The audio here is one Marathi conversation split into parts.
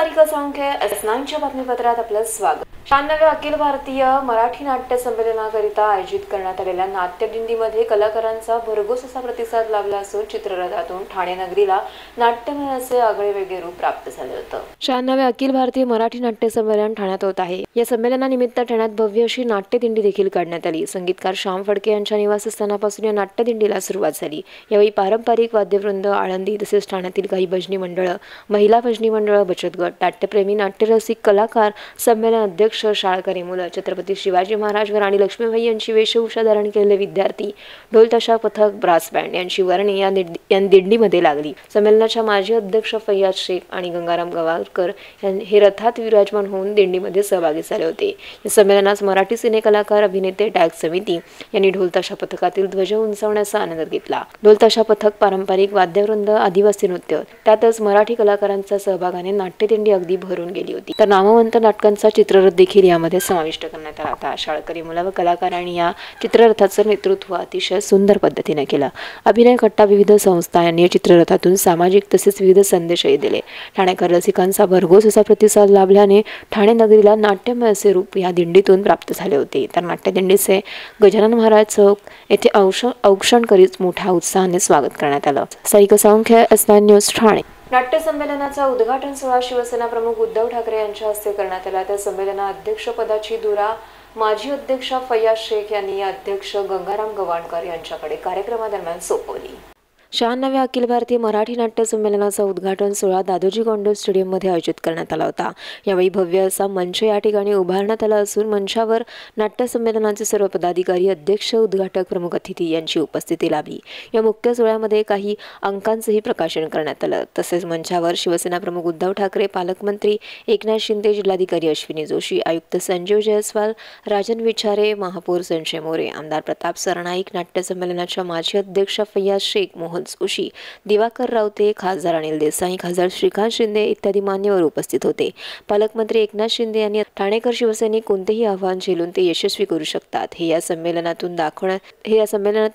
सारिका साळुंखे S9च्या बातमीपत्रात आपलं स्वागत। 96व्या अखिल भारतीय मराठी नाट्य संमेलनाकरिता आयोजित करण्यात आलेल्या नाट्यदिंडीमध्ये कलाकारांचा भरघोस असा प्रतिसाद लाभला असून चित्ररथातून ठाणे नगरीला नाट्यमयाचे आगळेवेगळे रूप प्राप्त झाले होतं। 96व्या अखिल भारतीय मराठी नाट्य संमेलन ठाण्यात होत आहे। या संमेलनानिमित्त ठाण्यात भव्य अशी नाट्यदिंडी देखील काढण्यात आली। संगीतकार श्याम फडके यांच्या निवासस्थानापासून या नाट्यदिंडीला सुरुवात झाली। यावेळी पारंपरिक वाद्यवृंद, आळंदी तसेच ठाण्यातील काही भजनी मंडळ, महिला भजनी मंडळ, बचत गट, नाट्यप्रेमी, नाट्यरसिक कलाकार, संमेलन अध्यक्ष, शाळकरी मुलं, छत्रपती शिवाजी महाराज व राणी लक्ष्मीबाई यांची वेशभूषा धारण केलेले विद्यार्थी, ढोल ताशा पथक, ब्रास बँड यांची वर्णी या दिंडीमध्ये लागली। संमेलनाच्या माजी अध्यक्ष फैयाज शेख आणि गंगाराम गवारकर हे रथात विराजमान होऊन दिंडीमध्ये सहभागी झाले होते। या संमेलनात मराठी सिने कलाकार, अभिनेते, टॅग समिती यांनी ढोल ताशा पथकातील ध्वज उंचावण्याचा आनंद घेतला। ढोल ताशा पथक, पारंपरिक वाद्यवृंद, आदिवासी नृत्य, त्यातच मराठी कलाकारांचा सहभागाने नाट्यदिंडी अगदी भरून गेली होती। तर नामवंत नाटकांचा चित्ररथ देखील यामध्ये समाविष्ट करण्यात आला होता। शाळकरी मुलं व कलाकारांनी या चित्ररथाचं नेतृत्व अतिशय सुंदर पद्धतीने केलं। अभिनय कट्टा, विविध संस्था यांनी चित्ररथातून सामाजिक तसेच विविध संदेशही दिले। ठाणेकर रसिकांचा भरघोस असा प्रतिसाद लाभल्याने ठाणे नगरीला नाट्यमय असे रूप या दिंडीतून प्राप्त झाले होते। तर नाट्यदिंडीचे गजानन महाराज चौक येथे औक्षण करीत मोठ्या उत्साहाने स्वागत करण्यात आलं। Sarika Salunkhe, S9 news, Thane. नाट्य संमेलनाचा उद्घाटन सोहळा शिवसेना प्रमुख उद्धव ठाकरे यांच्या हस्ते करण्यात आला। त्या संमेलना अध्यक्षपदाची धुरा माजी अध्यक्ष फैयाज शेख यांनी अध्यक्ष गंगाराम गवाणकर यांच्याकडे कार्यक्रमादरम्यान सोपवली। 96व्या अखिल भारतीय मराठी नाट्य संमेलनाचा उद्घाटन सोहळा दादोजी कोंडदेव स्टेडियममध्ये आयोजित करण्यात आला होता। यावेळी भव्य असा मंच या ठिकाणी उभारण्यात आला असून मंचावर नाट्य संमेलनाचे सर्व पदाधिकारी, अध्यक्ष, उद्घाटक, प्रमुख अतिथी यांची उपस्थिती लाभली। या मुख्य सोहळ्यामध्ये काही अंकांचंही प्रकाशन करण्यात आलं। तसेच मंचावर शिवसेना प्रमुख उद्धव ठाकरे, पालकमंत्री एकनाथ शिंदे, जिल्हाधिकारी अश्विनी जोशी, आयुक्त संजीव जयस्वाल, राजन विचारे, महापौर संजय मोरे, आमदार प्रताप सरनाईक, नाट्य संमेलनाच्या माजी अध्यक्ष फैयाज शेख, मोहन जोशी, दिवाकर रावते, खासदार अनिल देसाई, खासदार श्रीकांत शिंदे इत्यादी मान्यवर उपस्थित होते। पालकमंत्री एकनाथ शिंदे यांनी ठाणेकर शिवसैनिक कोणतेही आव्हान झेलून ते यशस्वी करू शकतात हे या संमेलनातून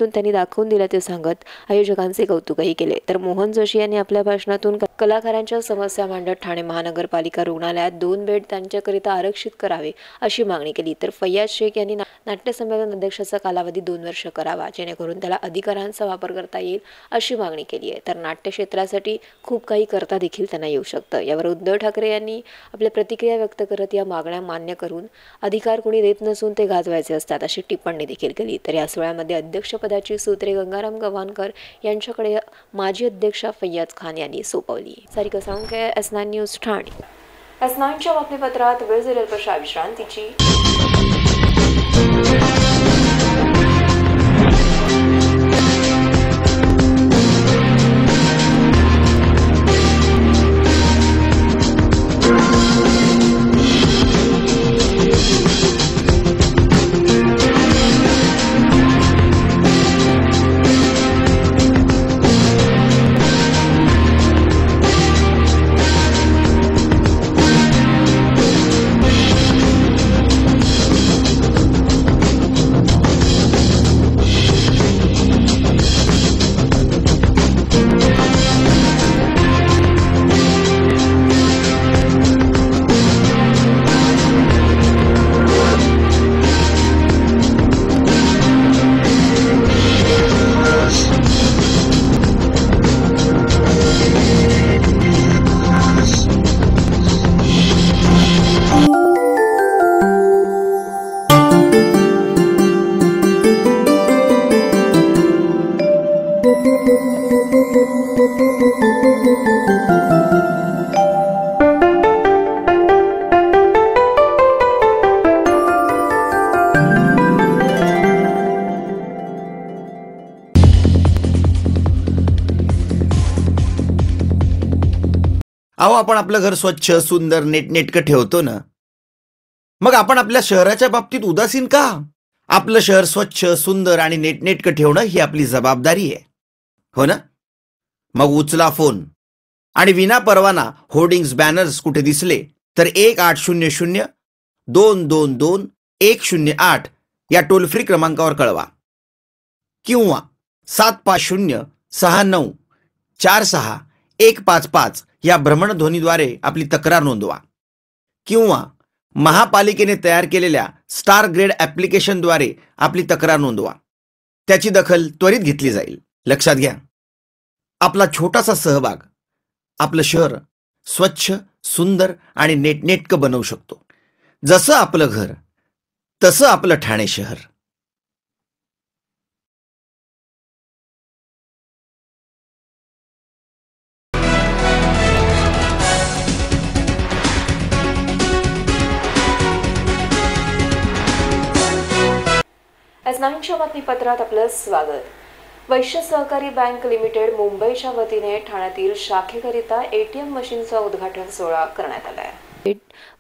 त्यांनी दाखवून दिल्याचे सांगत आयोजकांचे कौतुकही केले। तर मोहन जोशी यांनी आपल्या भाषणातून कलाकारांच्या समस्या मांडत ठाणे महानगरपालिका रुग्णालयात 2 बेड त्यांच्याकरिता आरक्षित करावे अशी मागणी केली। तर फैयाज शेख यांनी नाट्य संमेलन अध्यक्षाचा कालावधी 2 वर्ष करावा जेणेकरून त्याला अधिकारांचा वापर करता येईल अशी मागणी केली आहे। तर नाट्य क्षेत्रासाठी खूप काही करता देखील त्यांना येऊ शकतं। यावर उद्धव ठाकरे यांनी आपल्या प्रतिक्रिया व्यक्त करत या मागण्या मान्य करून अधिकार कोणी देत नसून ते गाजवायचे असतात अशी टिप्पणी देखील केली। तर या सोहळ्यामध्ये अध्यक्षपदाची सूत्रे गंगाराम गवाणकर यांच्याकडे माजी अध्यक्ष फैयाज खान यांनी सोपवली। Sarika Salunkhe, S9 news, Thane. S9च्या बातमीपत्रात वेळ झाली अल्पशा विश्रांतीची। अहो, आपण आपलं घर स्वच्छ, सुंदर, नीटनेटकं ठेवतो ना, मग आपण आपल्या शहराच्या बाबतीत उदासीन का? आपलं शहर स्वच्छ, सुंदर आणि नीटनेटकं ठेवणं ही आपली जबाबदारी आहे, हो ना? मग उचला फोन आणि विना परवाना होर्डिंग्स, बॅनर्स कुठे दिसले तर 1800-222-108 या टोल फ्री क्रमांकावर कळवा किंवा 750-6946-155 या भ्रमणध्वनीद्वारे आपली तक्रार नोंदवा किंवा महापालिकेने तयार केलेल्या स्टार ग्रेड ॲप्लिकेशनद्वारे आपली तक्रार नोंदवा. त्याची दखल त्वरित घेतली जाईल. लक्षात घ्या, आपला छोटासा सहभाग आपलं शहर स्वच्छ, सुंदर आणि नेटनेटकं बनवू शकतो. जसं आपलं घर तसं आपलं ठाणे शहर. S9च्या बातमीपत्रात आपलं स्वागत. वैश्य सहकारी बँक लिमिटेड मुंबईच्या वतीने ठाण्यातील शाखेकरिता ATM मशीनचा उद्घाटन सोहळा करण्यात आला आहे.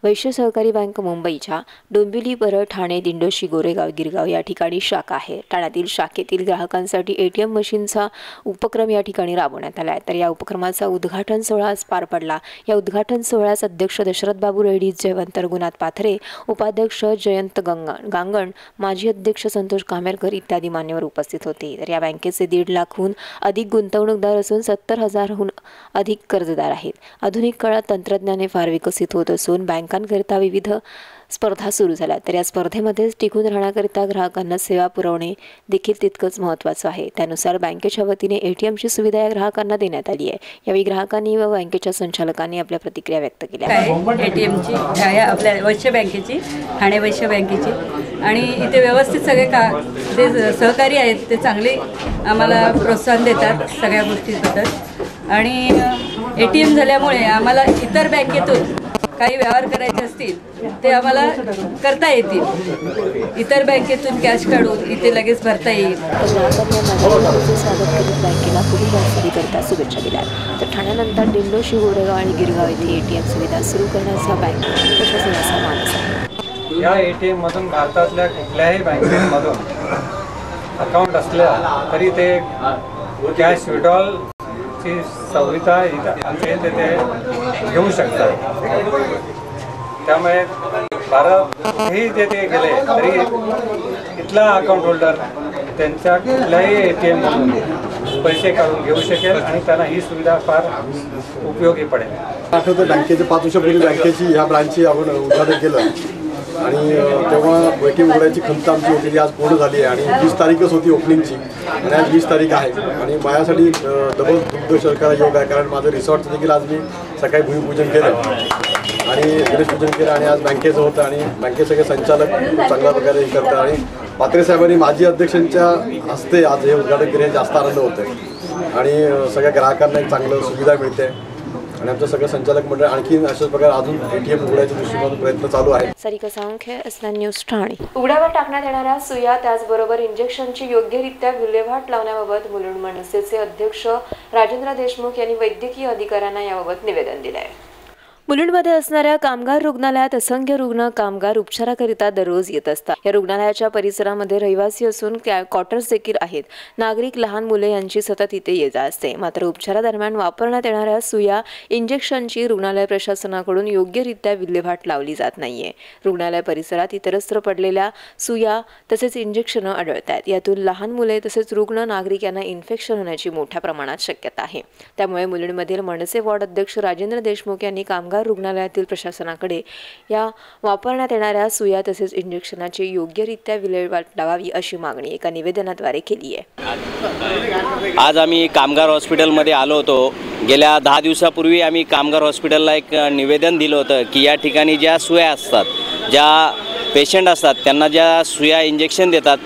वैश्य सहकारी बँक मुंबईच्या डोंबिवली, परळ, ठाणे, दिंडोशी, गोरेगाव, गिरगाव या ठिकाणी शाखा आहे. ठाण्यातील शाखेतील ग्राहकांसाठी ATM मशीनचा उपक्रम या ठिकाणी राबवण्यात आला आहे. तर या उपक्रमाचा उद्घाटन सोहळा आज पार पडला. या उद्घाटन सोहळ्यास अध्यक्ष दशरथ बाबू रेड्डी, जयवंत रघुनाथ पाथरे, उपाध्यक्ष जयंत गांगण, माजी अध्यक्ष संतोष कामेरकर इत्यादी मान्यवर उपस्थित होते. तर या बँकेचे 1.5 लाखाहून अधिक गुंतवणूकदार असून 70,000हून अधिक कर्जदार आहेत. आधुनिक काळात तंत्रज्ञानाने फार विकसित होत असून बँकांकरिता विविध स्पर्धा सुरू झाल्या. तर या स्पर्धेमध्ये टिकून राहण्याकरिता ग्राहकांना सेवा पुरवणे देखील तितकंच महत्त्वाचं आहे. त्यानुसार बँकेच्या वतीने ATMची सुविधा या ग्राहकांना देण्यात आली आहे. यावेळी ग्राहकांनी व बँकेच्या संचालकांनी आपल्या प्रतिक्रिया व्यक्त केल्या. ATMची आपल्या वैश्य बँकेची, ठाणे वैश्य बँकेची, आणि इथे व्यवस्थित सगळे जे सहकारी आहेत ते चांगले आम्हाला प्रोत्साहन देतात सगळ्या गोष्टींबद्दल. आणि ATM झाल्यामुळे आम्हाला इतर बँकेतून काही व्यवहार करायचे असतील ते आम्हाला करता येतील. इतर बँकेतून कॅश काढून इथे लगेच भरता येईल. स्वागत करून बँकेला पुढील वाटचालीकरिता शुभेच्छा दिल्या. तर ठाण्यानंतर दिंडोशी, गोरेगाव आणि गिरगाव येथे ATM सुविधा सुरू करण्याचा बँक प्रशासनाचा मानस आहे. या ATM मधून भारतातल्या कुठल्याही बँकेमधून अकाउंट असलं तरी ते कॅश विड्रॉल ची सुविधा इथे ते घेऊ शकतात. त्यामुळे भारत कुठेही जे ते गेले तरी इथला अकाउंट होल्डर त्यांच्या कुठल्याही ATM मधून पैसे काढून घेऊ शकेल आणि त्यांना ही सुविधा फार उपयोगी पडेल. आठवतं बँकेचे 5 वर्षापूर्वी बँकेची ह्या ब्रांचची आपण उद्घाटन केलं आणि तेव्हा ATM उघडायची खंत आमची होती ती आज पूर्ण झाली आहे. आणि 20 तारीखच होती ओपनिंगची आणि आज 20 तारीख आहे. आणि माझ्यासाठी डबल दुग्ध शर्करा योग आहे, कारण माझं रिसॉर्टचं देखील आज मी सकाळी भूमिपूजन केलं आणि गणेश पूजन केलं आणि आज बँकेचं होतं. आणि बँकेचे सगळे संचालक चांगल्या प्रकारे हे करतात. आणि पात्रे साहेबांनी माजी अध्यक्षांच्या हस्ते आज हे उद्घाटन केले, जास्त आनंद होतो आहे. आणि सगळ्या ग्राहकांना एक चांगलं सुविधा मिळते. आणि आमचं सगळं संचालक मंडळ आणखी अशाच प्रकारे अजून ATM उघडायच्या दृष्टीने प्रयत्न चालू आहे. Sarika Salunkhe, S9 news, Thane. उघड्यावर टाकण्यात येणाऱ्या सुया त्याचबरोबर इंजेक्शनची योग्यरित्या विल्हेवाट लावण्याबाबत मुलुंड मनसेचे अध्यक्ष राजेंद्र देशमुख यांनी वैद्यकीय अधिकाऱ्यांना याबाबत निवेदन दिले आहे. मुलुंडमध्ये असणाऱ्या कामगार रुग्णालयात असंख्य रुग्ण कामगार उपचाराकरिता दररोज येत असतात. या रुग्णालयाच्या परिसरामध्ये रहिवासी असून क्वार्टर्स देखील आहेत. नागरिक, लहान मुले यांची सतत इथे ये जा असते. मात्र उपचारादरम्यान वापरण्यात येणाऱ्या सुया, इंजेक्शनची रुग्णालय प्रशासनाकडून योग्यरित्या विल्हेवाट लावली जात नाहीये. रुग्णालय परिसरात इतरत्र पडलेल्या सुया तसेच इंजेक्शनं आढळत आहेत. यातून लहान मुले तसेच रुग्ण नागरिक यांना इन्फेक्शन होण्याची मोठ्या प्रमाणात शक्यता आहे. त्यामुळे मुलुंडमधील मनसे वॉर्ड अध्यक्ष राजेंद्र देशमुख यांनी कामगार रुग्णालयातील प्रशासनाकडे या वापरण्यात येणाऱ्या सुया तसेच इंजेक्शनाची योग्यरित्या विल्हेवाट लावावी अशी मागणी एका निवेदनाद्वारे केली आहे. आज आम्ही कामगार हॉस्पिटलमध्ये आलो होतो. गेल्या 10 दिवसापूर्वी आम्ही कामगार हॉस्पिटलला एक निवेदन दिलं होतं की या ठिकाणी ज्या सुया असतात, ज्या पेशंट असतात त्यांना ज्या सुया इंजेक्शन देतात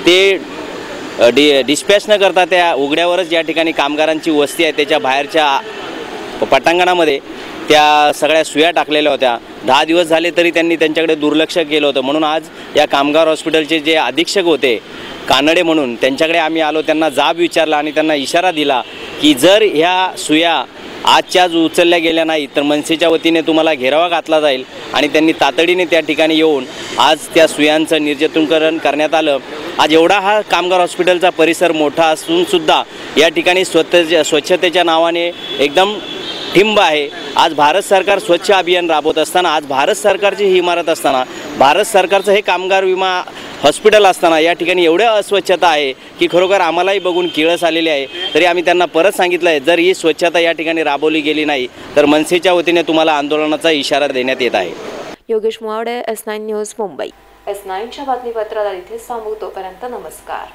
ते डिस्पॅच न करता त्या उघड्यावरच या ठिकाणी कामगारांची वस्ती आहे त्याच्या बाहेरच्या पटांगणामध्ये त्या सगळ्या सुया टाकलेल्या होत्या. 10 दिवस झाले तरी त्यांनी त्यांच्याकडे दुर्लक्ष केलं होतं. म्हणून आज या कामगार हॉस्पिटलचे जे अधीक्षक होते कानडे म्हणून, त्यांच्याकडे आम्ही आलो, त्यांना जाब विचारला आणि त्यांना इशारा दिला की जर ह्या सुया आजच्या आज उचलल्या गेल्या नाही तर मनसेच्या वतीने तुम्हाला घेरावा घातला जाईल. आणि त्यांनी तातडीने त्या ठिकाणी येऊन आज त्या सुयांचं निर्जंतुकीकरण करण्यात आलं. आज एवढा हा कामगार हॉस्पिटलचा परिसर मोठा असून सुद्धा या ठिकाणी स्वच्छतेच्या नावाने एकदम ठिंब आहे. आज भारत सरकार स्वच्छ अभियान राबवत असताना, आज भारत सरकारची ही इमारत असताना, भारत सरकारचं हे कामगार विमा हॉस्पिटल असताना या ठिकाणी एवढ्या अस्वच्छता आहे की खरोखर आम्हालाही बघून किळस आलेली आहे। तरी आम्ही त्यांना परत सांगितलं आहे, जर ही स्वच्छता या ठिकाणी राबवली गेली नाही तर मनसेच्या वतीने तुम्हाला आंदोलनाचा इशारा देण्यात येत आहे। Yogesh Muwade, S9 news, Mumbai. S9च्या बातमीपत्राला इथेच थांबू, तोपर्यंत नमस्कार।